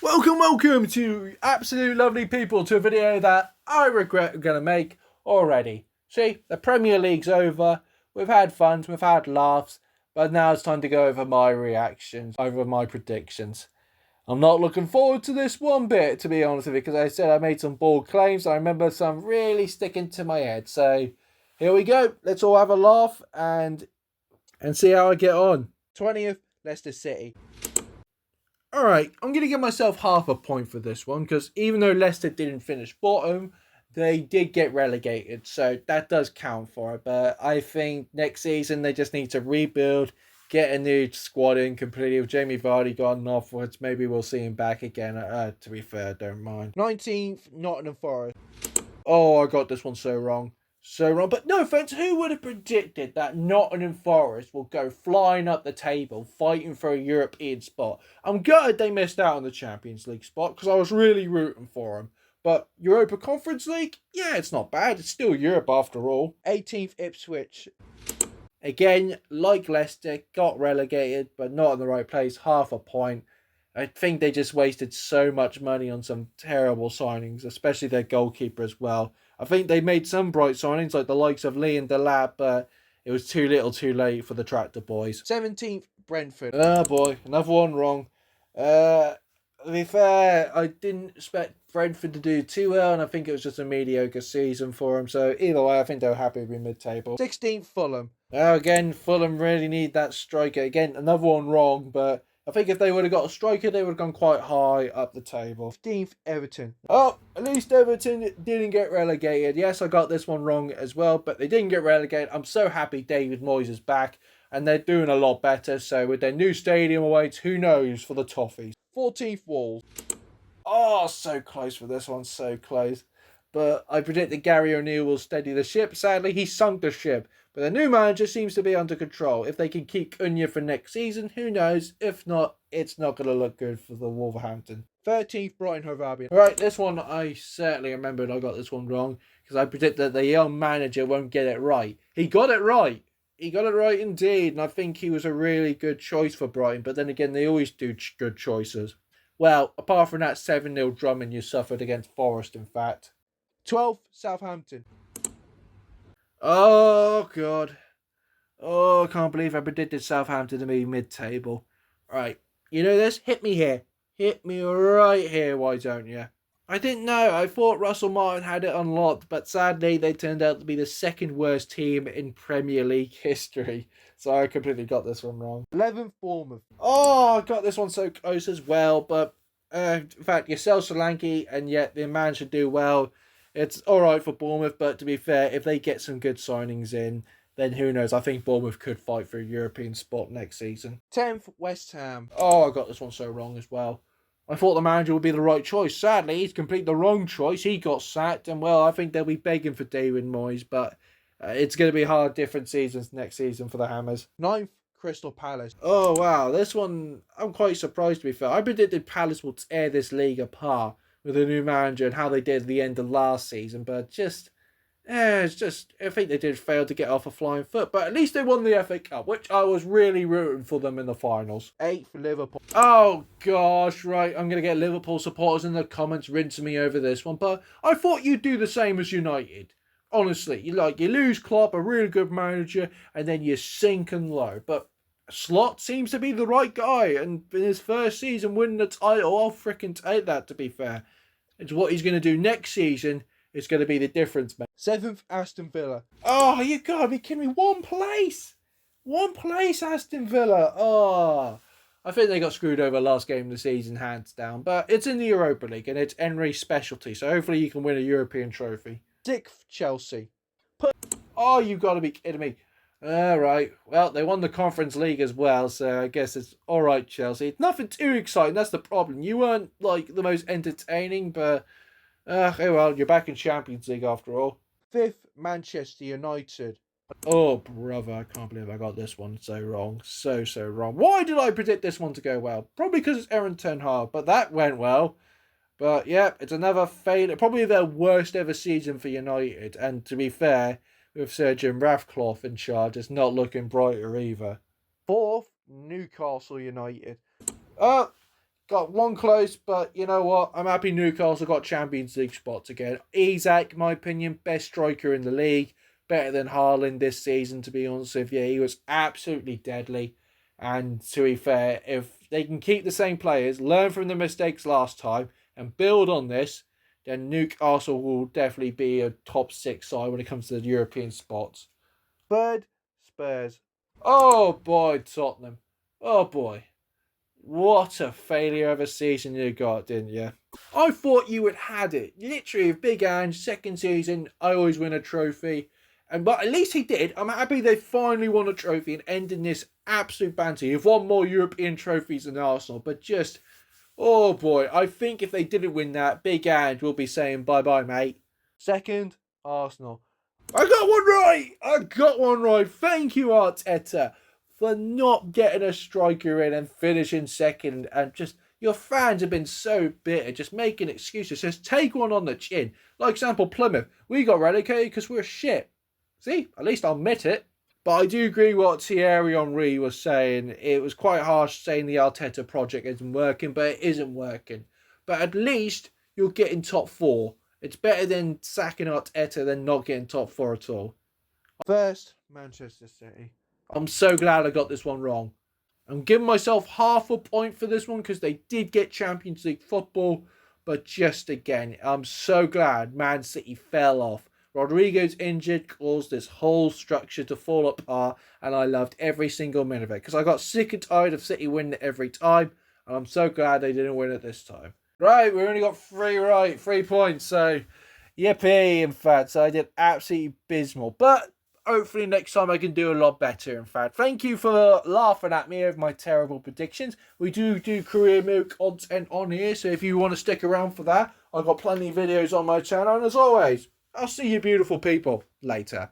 Welcome to absolute lovely people to a video that I regret going to make already. See, the Premier League's over, we've had fun, we've had laughs, but now it's time to go over my reactions, over my predictions. I'm not looking forward to this one bit, to be honest with you, because I said I made some bold claims. I remember some really sticking to my head. So here we go. Let's all have a laugh and see how I get on. 20th, Leicester City. Alright, I'm going to give myself half a point for this one, because even though Leicester didn't finish bottom, they did get relegated, so that does count for it. But I think next season they just need to rebuild, get a new squad in completely. With Jamie Vardy gone offwards, maybe we'll see him back again. To be fair, I don't mind. 19th, Nottingham Forest. Oh, I got this one so wrong. So wrong. But no offence, who would have predicted that Nottingham Forest will go flying up the table, fighting for a European spot? I'm gutted they missed out on the Champions League spot, because I was really rooting for them. But Europa Conference League? Yeah, it's not bad. It's still Europe after all. 18th, Ipswich. Again, like Leicester, got relegated, but not in the right place. Half a point. I think they just wasted so much money on some terrible signings, especially their goalkeeper as well. I think they made some bright signings, like the likes of Lee and Delap, but it was too little too late for the Tractor Boys. 17th, Brentford. Oh boy, another one wrong. To be fair, I didn't expect Brentford to do too well, and I think it was just a mediocre season for them. So either way, I think they're happy to be mid-table. 16th, Fulham. Again, Fulham really need that striker. Again, another one wrong, but I think if they would have got a striker, they would have gone quite high up the table. 15th, Everton. Oh, at least Everton didn't get relegated. Yes, I got this one wrong as well, but they didn't get relegated. I'm so happy David Moyes is back, and they're doing a lot better. So with their new stadium awaits, who knows for the Toffees. 14th, Wolves. Oh, so close for this one, so close. But I predicted Gary O'Neill will steady the ship. Sadly, he sunk the ship. But the new manager seems to be under control. If they can keep Cunha for next season, who knows? If not, it's not going to look good for the Wolverhampton. 13th, Brighton Hove Albion. Right, this one I certainly remembered I got this one wrong, because I predicted that the young manager won't get it right. He got it right. He got it right indeed, and I think he was a really good choice for Brighton. But then again, they always do good choices. Well, apart from that 7-0 drumming you suffered against Forest, in fact. 12th, Southampton. Oh, God. Oh, I can't believe I predicted Southampton to be mid-table. Right, you know this? Hit me here. Hit me right here, why don't you? I didn't know. I thought Russell Martin had it unlocked, but sadly they turned out to be the second worst team in Premier League history. So I completely got this one wrong. 11th, Bournemouth. Oh, I got this one so close as well, but in fact, you sell Solanke, and yet the man should do well. It's alright for Bournemouth, but to be fair, if they get some good signings in, then who knows? I think Bournemouth could fight for a European spot next season. 10th, West Ham. Oh, I got this one so wrong as well. I thought the manager would be the right choice. Sadly, he's completely the wrong choice. He got sacked, and well, I think they'll be begging for David Moyes, but it's going to be hard, different seasons next season for the Hammers. 9th, Crystal Palace. Oh, wow, this one, I'm quite surprised to be fair. I predicted Palace will tear this league apart with a new manager and how they did at the end of last season, but it's just, I think they did fail to get off a flying foot, but at least they won the FA Cup, which I was really rooting for them in the finals. 8th, Liverpool. Oh, gosh, right, I'm going to get Liverpool supporters in the comments rinsing me over this one, but I thought you'd do the same as United. Honestly, you lose Klopp, a really good manager, and then you sink and low, but Slot seems to be the right guy, and in his first season winning the title, I'll freaking take that, to be fair. It's what he's going to do next season. It's going to be the difference, mate. 7th, Aston Villa. Oh, you gotta be kidding me. One place, Aston Villa. Oh, I think they got screwed over last game of the season, hands down. But it's in the Europa League, and it's Henry's specialty, so hopefully you can win a European trophy. 6th, Chelsea. Oh, you gotta be kidding me. Alright, well, they won the Conference League as well, so I guess it's alright, Chelsea. Nothing too exciting, that's the problem. You weren't, the most entertaining, but oh well, you're back in Champions League after all. 5th, Manchester United. Oh, brother, I can't believe I got this one so wrong. So wrong. Why did I predict this one to go well? Probably because it's Aaron Ten Hag, but that went well. But yeah, it's another failure. Probably their worst ever season for United, and to be fair, with Sir Jim Ratcliffe in charge, it's not looking brighter either. 4th, Newcastle United. Oh, Got one close, but you know what? I'm happy Newcastle got Champions League spots again. Isak, in my opinion, best striker in the league. Better than Haaland this season, to be honest with you. He was absolutely deadly. And to be fair, if they can keep the same players, learn from the mistakes last time, and build on this, then Newcastle will definitely be a top 6 side when it comes to the European spots. Third, Spurs. Oh boy, Tottenham. Oh boy. What a failure of a season you got, didn't you? I thought you would had it. Literally, with Big Ange, second season, I always win a trophy. But at least he did. I'm happy they finally won a trophy and ending this absolute banter. You've won more European trophies than Arsenal, but just, oh boy, I think if they didn't win that, Big Ange will be saying bye-bye, mate. Second, Arsenal. I got one right! I got one right. Thank you, Arteta, for not getting a striker in and finishing second. And just, your fans have been so bitter, just making excuses. Just take one on the chin. Like example, Plymouth. We got relegated because we're shit. See, at least I'll admit it. But I do agree what Thierry Henry was saying. It was quite harsh saying the Arteta project isn't working, but it isn't working. But at least you'll get in top 4. It's better than sacking Arteta than not getting top 4 at all. First, Manchester City. I'm so glad I got this one wrong. I'm giving myself half a point for this one because they did get Champions League football. But just again, I'm so glad Man City fell off. Rodrigo's injured caused this whole structure to fall apart, and I loved every single minute of it because I got sick and tired of City winning it every time, and I'm so glad they didn't win it this time. Right, we only got 3 right, 3 points, so yippee, in fact, so I did absolutely abysmal, but hopefully next time I can do a lot better, in fact. Thank you for laughing at me over my terrible predictions. We do career mode content on here, so if you want to stick around for that, I've got plenty of videos on my channel, and as always, I'll see you beautiful people later.